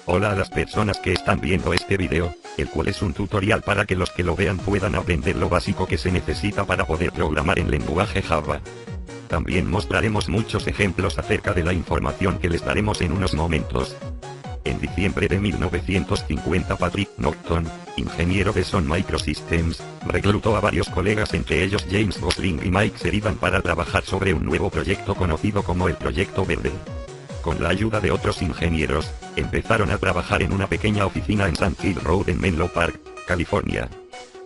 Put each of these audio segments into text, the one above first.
Hola a las personas que están viendo este video, el cual es un tutorial para que los que lo vean puedan aprender lo básico que se necesita para poder programar en lenguaje Java. También mostraremos muchos ejemplos acerca de la información que les daremos en unos momentos. En diciembre de 1950 Patrick Norton, ingeniero de Sun Microsystems, reclutó a varios colegas entre ellos James Gosling y Mike Sheridan para trabajar sobre un nuevo proyecto conocido como el Proyecto Verde. Con la ayuda de otros ingenieros, empezaron a trabajar en una pequeña oficina en Sand Hill Road en Menlo Park, California.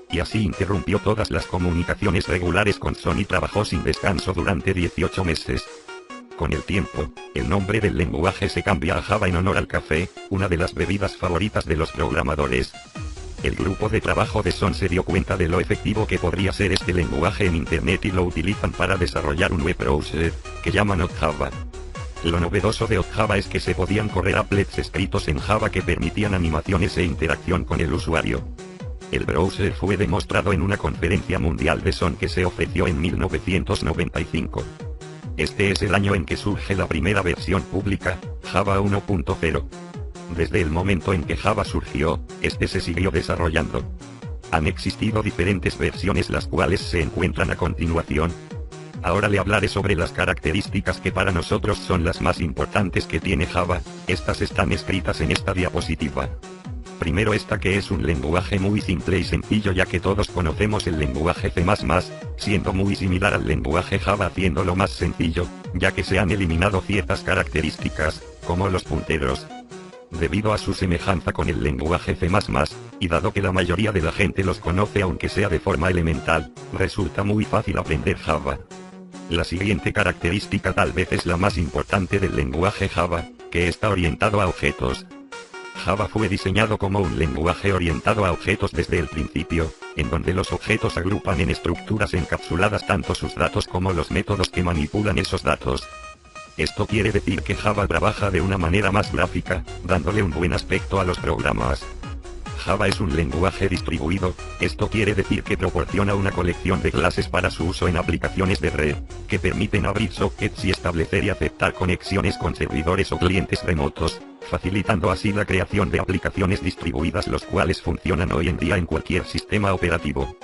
Y así interrumpió todas las comunicaciones regulares con Sun y trabajó sin descanso durante 18 meses. Con el tiempo, el nombre del lenguaje se cambia a Java en honor al café, una de las bebidas favoritas de los programadores. El grupo de trabajo de Sun se dio cuenta de lo efectivo que podría ser este lenguaje en Internet y lo utilizan para desarrollar un web browser, que llaman OttJava. Lo novedoso de OttJava es que se podían correr applets escritos en Java que permitían animaciones e interacción con el usuario. El browser fue demostrado en una conferencia mundial de Sun que se ofreció en 1995. Este es el año en que surge la primera versión pública, Java 1.0. Desde el momento en que Java surgió, este se siguió desarrollando. Han existido diferentes versiones las cuales se encuentran a continuación. Ahora le hablaré sobre las características que para nosotros son las más importantes que tiene Java, estas están escritas en esta diapositiva. Primero esta que es un lenguaje muy simple y sencillo ya que todos conocemos el lenguaje C++, siendo muy similar al lenguaje Java haciéndolo más sencillo, ya que se han eliminado ciertas características, como los punteros. Debido a su semejanza con el lenguaje C++, y dado que la mayoría de la gente los conoce aunque sea de forma elemental, resulta muy fácil aprender Java. La siguiente característica tal vez es la más importante del lenguaje Java, que está orientado a objetos. Java fue diseñado como un lenguaje orientado a objetos desde el principio, en donde los objetos agrupan en estructuras encapsuladas tanto sus datos como los métodos que manipulan esos datos. Esto quiere decir que Java trabaja de una manera más gráfica, dándole un buen aspecto a los programas. Java es un lenguaje distribuido, esto quiere decir que proporciona una colección de clases para su uso en aplicaciones de red, que permiten abrir sockets y establecer y aceptar conexiones con servidores o clientes remotos, facilitando así la creación de aplicaciones distribuidas los cuales funcionan hoy en día en cualquier sistema operativo.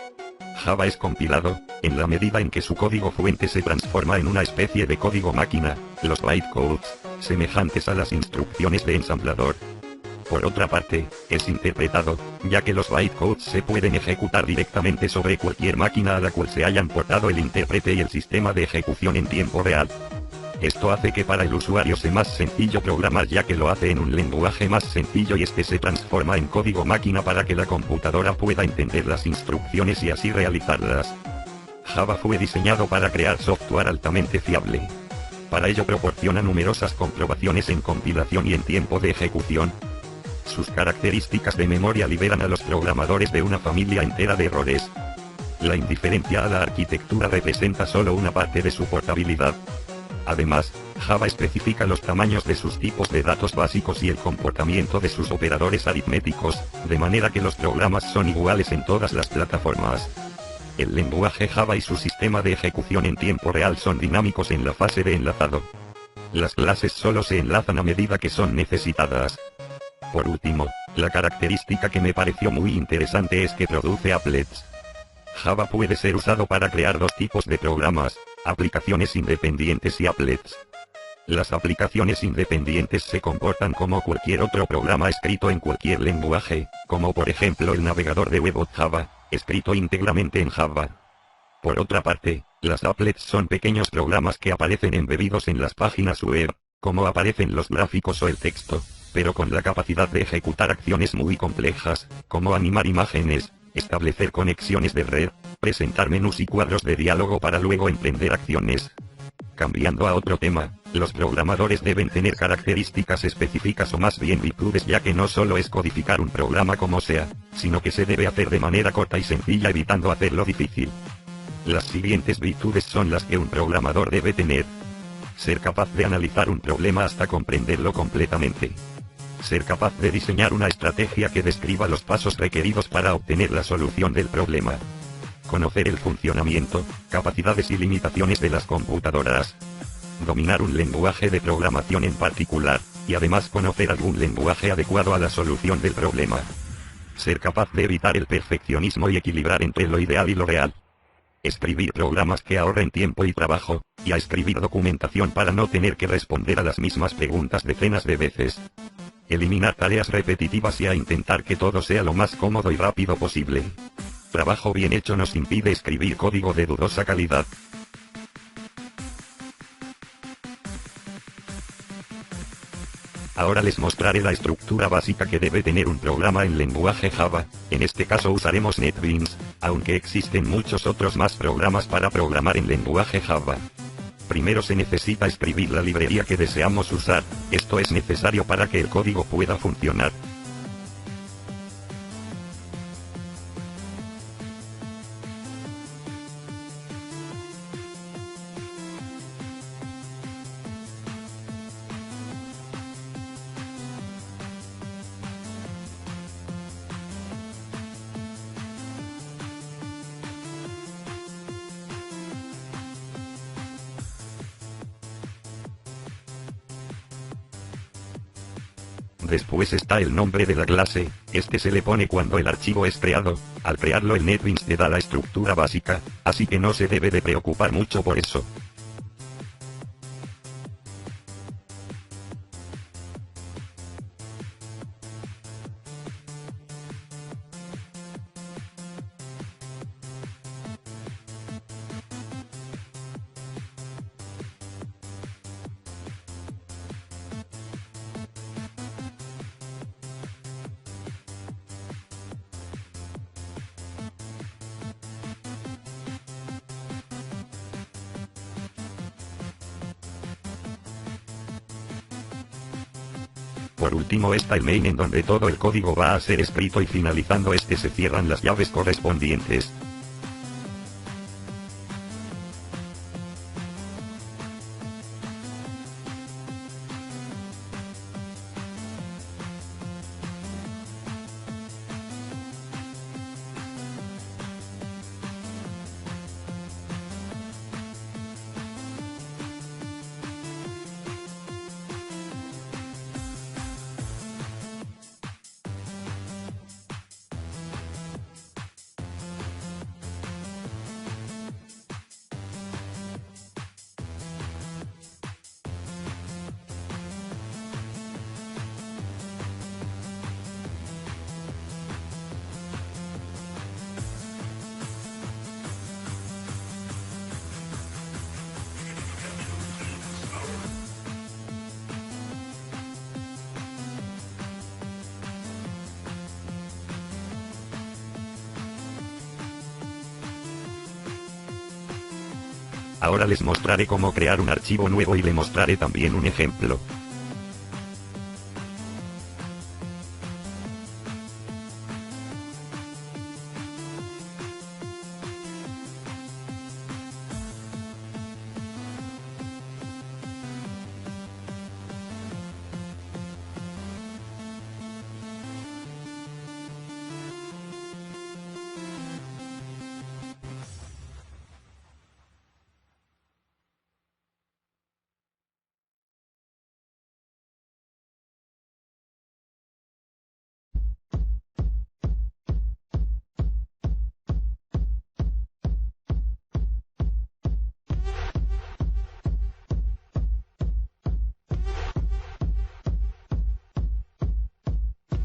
Java es compilado, en la medida en que su código fuente se transforma en una especie de código máquina, los bytecodes, semejantes a las instrucciones de ensamblador. Por otra parte, es interpretado, ya que los bytecodes se pueden ejecutar directamente sobre cualquier máquina a la cual se hayan portado el intérprete y el sistema de ejecución en tiempo real. Esto hace que para el usuario sea más sencillo programar ya que lo hace en un lenguaje más sencillo y este se transforma en código máquina para que la computadora pueda entender las instrucciones y así realizarlas. Java fue diseñado para crear software altamente fiable. Para ello proporciona numerosas comprobaciones en compilación y en tiempo de ejecución. Sus características de memoria liberan a los programadores de una familia entera de errores. La indiferencia a la arquitectura representa solo una parte de su portabilidad. Además, Java especifica los tamaños de sus tipos de datos básicos y el comportamiento de sus operadores aritméticos, de manera que los programas son iguales en todas las plataformas. El lenguaje Java y su sistema de ejecución en tiempo real son dinámicos en la fase de enlazado. Las clases solo se enlazan a medida que son necesitadas. Por último, la característica que me pareció muy interesante es que produce applets. Java puede ser usado para crear dos tipos de programas, aplicaciones independientes y applets. Las aplicaciones independientes se comportan como cualquier otro programa escrito en cualquier lenguaje, como por ejemplo el navegador de web OttJava, escrito íntegramente en Java. Por otra parte, las applets son pequeños programas que aparecen embebidos en las páginas web, como aparecen los gráficos o el texto, pero con la capacidad de ejecutar acciones muy complejas, como animar imágenes, establecer conexiones de red, presentar menús y cuadros de diálogo para luego emprender acciones. Cambiando a otro tema, los programadores deben tener características específicas o más bien virtudes ya que no solo es codificar un programa como sea, sino que se debe hacer de manera corta y sencilla evitando hacerlo difícil. Las siguientes virtudes son las que un programador debe tener. Ser capaz de analizar un problema hasta comprenderlo completamente. Ser capaz de diseñar una estrategia que describa los pasos requeridos para obtener la solución del problema. Conocer el funcionamiento, capacidades y limitaciones de las computadoras. Dominar un lenguaje de programación en particular, y además conocer algún lenguaje adecuado a la solución del problema. Ser capaz de evitar el perfeccionismo y equilibrar entre lo ideal y lo real. Escribir programas que ahorren tiempo y trabajo, y a escribir documentación para no tener que responder a las mismas preguntas decenas de veces. Eliminar tareas repetitivas y a intentar que todo sea lo más cómodo y rápido posible. Trabajo bien hecho nos impide escribir código de dudosa calidad. Ahora les mostraré la estructura básica que debe tener un programa en lenguaje Java. En este caso usaremos NetBeans, aunque existen muchos otros más programas para programar en lenguaje Java. Primero se necesita escribir la librería que deseamos usar, esto es necesario para que el código pueda funcionar. Después está el nombre de la clase, este se le pone cuando el archivo es creado. Al crearlo el NetBeans te da la estructura básica, así que no se debe de preocupar mucho por eso. Por último está el main en donde todo el código va a ser escrito y finalizando este se cierran las llaves correspondientes. Ahora les mostraré cómo crear un archivo nuevo y le mostraré también un ejemplo.